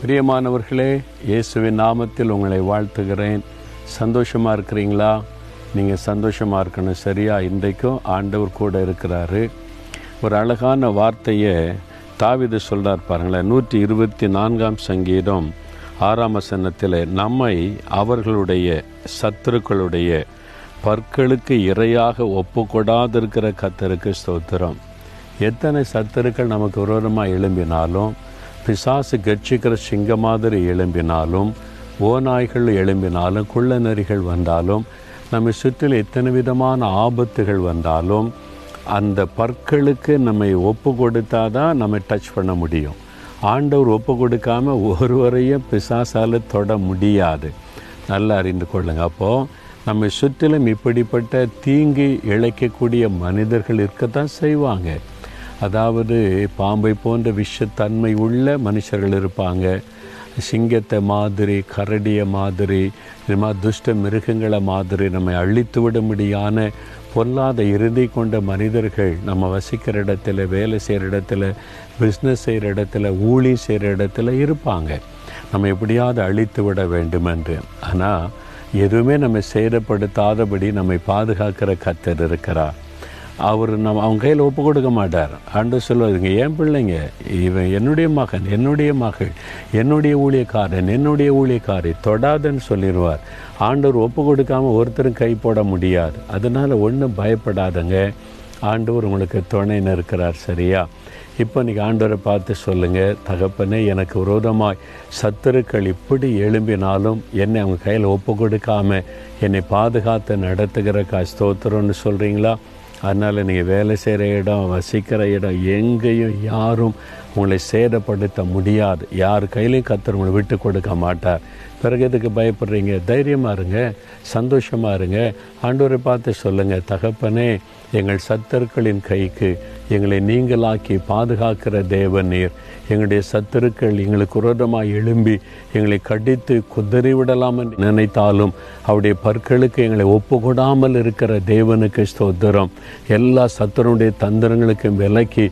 பிரியமானவர்களே, இயேசுவின் நாமத்தில் உங்களை வாழ்த்துகிறேன். சந்தோஷமாக இருக்கிறீங்களா? நீங்கள் சந்தோஷமாக இருக்கணும். சரியா? இன்றைக்கும் ஆண்டவர் கூட இருக்கிறாரு. ஒரு அழகான வார்த்தையை தாவீது சொல்கிறார் பாருங்களேன். 124 சங்கீதம் 6 வசனத்தில், நம்மை அவர்களுடைய சத்துருக்களுடைய பற்களுக்கு இரையாக ஒப்பு கொடாதிருக்கிற கர்த்தருக்கு ஸ்தோத்திரம். எத்தனை சத்துருக்கள் நமக்கு விரோதமாக எழும்பினாலும், பிசாசு கட்சிக்கிற சிங்க மாதிரி எழும்பினாலும், ஓநாய்கள் எழும்பினாலும், குள்ள நரிகள் வந்தாலும், நம்மை சுற்றில் எத்தனை விதமான ஆபத்துகள் வந்தாலும், அந்த பற்களுக்கு நம்மை ஒப்பு கொடுத்தாதான் நம்ம டச் பண்ண முடியும். ஆண்டவர் ஒப்பு கொடுக்காம ஒருவரையும் பிசாசால் தொட முடியாது. நல்லா அறிந்து கொள்ளுங்க. அப்போது நம்மை சுற்றிலும் இப்படிப்பட்ட தீங்கி இழைக்கக்கூடிய மனிதர்கள் இருக்கத்தான் செய்வாங்க. அதாவது பாம்பை போன்ற விஷத்தன்மை உள்ள மனுஷர்கள் இருப்பாங்க. சிங்கத்தை மாதிரி, கரடியை மாதிரி, இது மாதிரி துஷ்ட மிருகங்களை மாதிரி நம்மை அழித்து விட முடியாத பொல்லாத இறுதி கொண்ட மனிதர்கள் நம்ம வசிக்கிற இடத்துல, வேலை செய்கிற இடத்துல, பிஸ்னஸ் செய்கிற இடத்துல, ஊழி செய்கிற இடத்துல இருப்பாங்க. நம்ம எப்படியாவது அழித்து விட வேண்டும் என்று. ஆனால் எதுவுமே நம்ம சேதப்படுத்தாதபடி நம்மை பாதுகாக்கிற கர்த்தர் இருக்கிறார். அவர் அவங்க கையில் ஒப்பு கொடுக்க மாட்டார். ஆண்டவர் சொல்லுவாருங்க, என் பிள்ளைங்க, இவன் என்னுடைய மகன், என்னுடைய மகள், என்னுடைய ஊழியக்காரன், என்னுடைய ஊழியக்காரி, தொடாதுன்னு சொல்லிடுவார். ஆண்டவர் ஒப்பு கொடுக்காமல் ஒருத்தரும் கை போட முடியாது. அதனால் ஒன்றும் பயப்படாதங்க, ஆண்டவர் உங்களுக்கு துணைன்னு இருக்கிறார். சரியா? இப்போ இன்றைக்கி ஆண்டவரை பார்த்து சொல்லுங்கள், தகப்பனே, எனக்கு விரோதமாய் சத்துருக்கள் இப்படி எழும்பினாலும் என்னை அவங்க கையில் ஒப்பு கொடுக்காமல் என்னை பாதுகாத்து நடத்துகிற ஸ்தோத்திரம்னு சொல்கிறீங்களா? அதனால் நீங்கள் வேலை செய்கிற இடம், வசிக்கிற இடம், எங்கேயும் யாரும் உங்களை சேதப்படுத்த முடியாது. யார் கையிலையும் கர்த்தர் உங்களை விட்டு கொடுக்க மாட்டார். பிறகு எதுக்கு பயப்படுறீங்க? தைரியமாக இருங்க, சந்தோஷமாக இருங்க. ஆண்டவரை பார்த்து சொல்லுங்கள், தகப்பனே, எங்கள் சத்துருக்களின் கைக்கு எங்களை நீங்களாக்கி பாதுகாக்கிற தேவன் நீர். எங்களுடைய சத்துருக்கள் எங்களுக்கு விரோதமாக எழும்பி எங்களை கடித்து குதறி விடலாம் என்று நினைத்தாலும் அவருடைய பற்களுக்கு எங்களை ஒப்பு கொடாமல் இருக்கிற தேவனுக்கு ஸ்தோத்திரம். எல்லா சத்துருடைய தந்திரங்களுக்கும் விலக்கி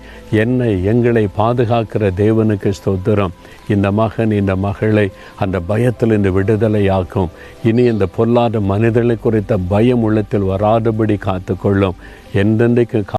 எங்களை பாதுகாக்கிற தேவனுக்கு ஸ்தோத்திரம். இந்த மகன், இந்த மகளை அந்த பயத்தில் இந்த விடுதலையாக்கும். இனி இந்த பொல்லாத மனிதர்களை குறித்த பயம் உள்ளத்தில் வராதபடி காத்துக்கொள்ளும். என்றென்றைக்கு